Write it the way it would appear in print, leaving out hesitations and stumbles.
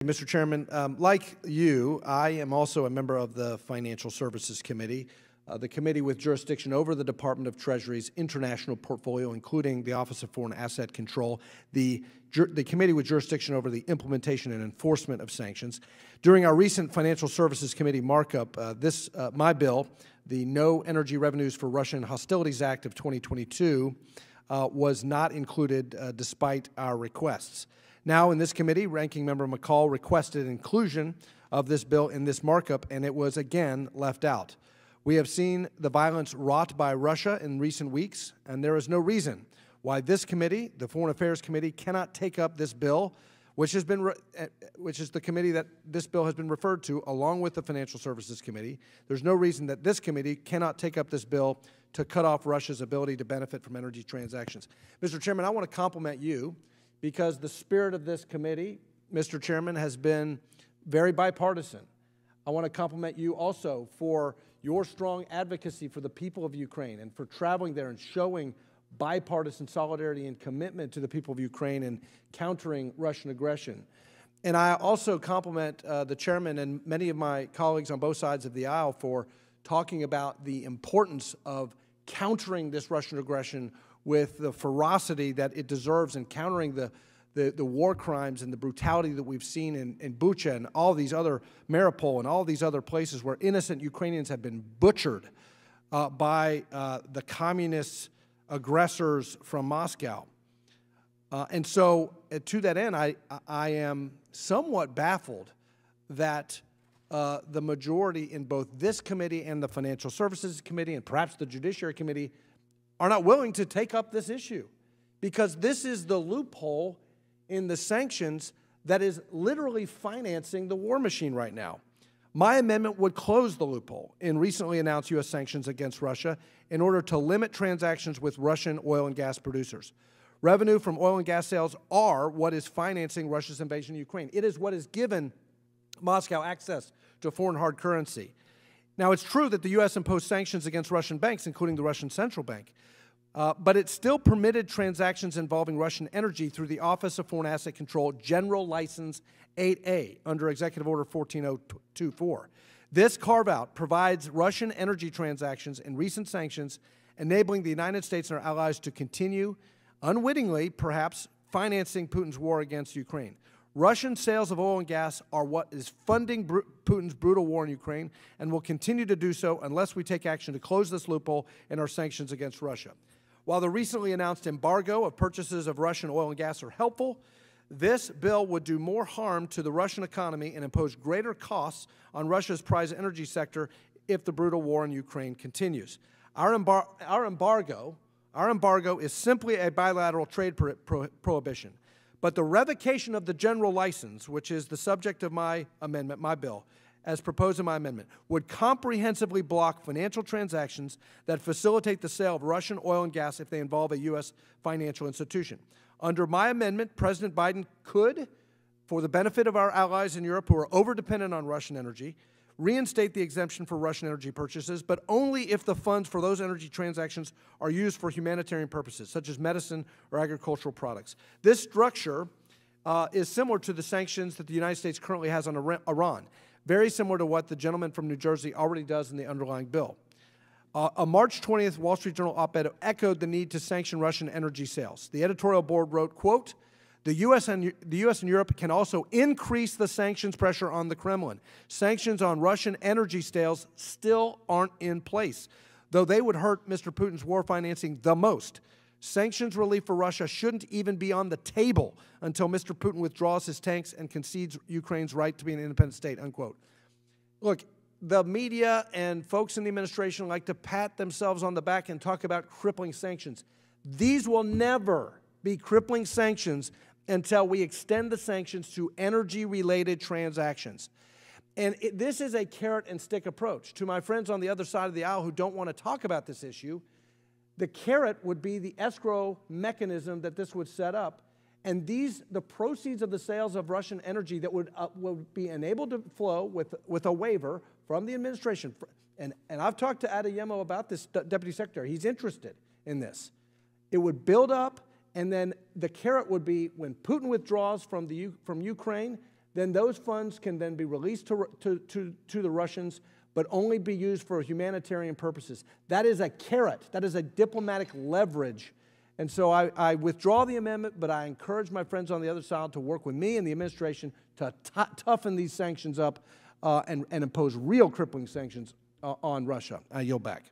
you, Mr. Chairman. Like you, I am also a member of the Financial Services Committee, the committee with jurisdiction over the Department of Treasury's international portfolio, including the Office of Foreign Asset Control, the committee with jurisdiction over the implementation and enforcement of sanctions. During our recent Financial Services Committee markup, my bill, the No Energy Revenues for Russian Hostilities Act of 2022, was not included despite our requests. Now, in this committee, Ranking Member McCall requested inclusion of this bill in this markup, and it was again left out. We have seen the violence wrought by Russia in recent weeks, and there is no reason why this committee, the Foreign Affairs Committee, cannot take up this bill, which is the committee that this bill has been referred to, along with the Financial Services Committee. There's no reason that this committee cannot take up this bill to cut off Russia's ability to benefit from energy transactions. Mr. Chairman, I want to compliment you because the spirit of this committee, Mr. Chairman, has been very bipartisan. I want to compliment you also for your strong advocacy for the people of Ukraine and for traveling there and showing bipartisan solidarity and commitment to the people of Ukraine and countering Russian aggression. And I also compliment the chairman and many of my colleagues on both sides of the aisle for talking about the importance of countering this Russian aggression with the ferocity that it deserves and countering the war crimes and the brutality that we've seen in Bucha and all these other, Mariupol and all these other places where innocent Ukrainians have been butchered by the communist aggressors from Moscow. And so to that end, I am somewhat baffled that the majority in both this committee and the Financial Services Committee and perhaps the Judiciary Committee are not willing to take up this issue, because this is the loophole in the sanctions that is literally financing the war machine right now. My amendment would close the loophole in recently announced U.S. sanctions against Russia in order to limit transactions with Russian oil and gas producers. Revenue from oil and gas sales are what is financing Russia's invasion of Ukraine. It is what has given Moscow access to foreign hard currency. Now, it's true that the U.S. imposed sanctions against Russian banks, including the Russian Central Bank. But it still permitted transactions involving Russian energy through the Office of Foreign Asset Control General License 8A under Executive Order 14024. This carve-out provides Russian energy transactions in recent sanctions, enabling the United States and our allies to continue, unwittingly perhaps, financing Putin's war against Ukraine. Russian sales of oil and gas are what is funding Putin's brutal war in Ukraine and will continue to do so unless we take action to close this loophole in our sanctions against Russia. While the recently announced embargo of purchases of Russian oil and gas are helpful, this bill would do more harm to the Russian economy and impose greater costs on Russia's prize energy sector if the brutal war in Ukraine continues. Our embargo is simply a bilateral trade prohibition. But the revocation of the general license, which is the subject of my amendment, my bill, as proposed in my amendment, would comprehensively block financial transactions that facilitate the sale of Russian oil and gas if they involve a U.S. financial institution. Under my amendment, President Biden could, for the benefit of our allies in Europe who are overdependent on Russian energy, reinstate the exemption for Russian energy purchases, but only if the funds for those energy transactions are used for humanitarian purposes, such as medicine or agricultural products. This structure is similar to the sanctions that the United States currently has on Iran, very similar to what the gentleman from New Jersey already does in the underlying bill. A March 20th Wall Street Journal op-ed echoed the need to sanction Russian energy sales. The editorial board wrote, quote, the U.S. and Europe can also increase the sanctions pressure on the Kremlin. Sanctions on Russian energy sales still aren't in place, though they would hurt Mr. Putin's war financing the most. Sanctions relief for Russia shouldn't even be on the table until Mr. Putin withdraws his tanks and concedes Ukraine's right to be an independent state, unquote. Look, the media and folks in the administration like to pat themselves on the back and talk about crippling sanctions. These will never be crippling sanctions until we extend the sanctions to energy-related transactions. And this is a carrot-and-stick approach. To my friends on the other side of the aisle who don't want to talk about this issue, the carrot would be the escrow mechanism that this would set up, and the proceeds of the sales of Russian energy that would be enabled to flow with a waiver from the administration. And I've talked to Adeyemo about this, Deputy Secretary. He's interested in this. It would build up, and then the carrot would be when Putin withdraws from Ukraine, then those funds can then be released to the Russians, but only be used for humanitarian purposes. That is a carrot. That is a diplomatic leverage. And so I withdraw the amendment, but I encourage my friends on the other side to work with me and the administration to toughen these sanctions up and impose real crippling sanctions on Russia. I yield back.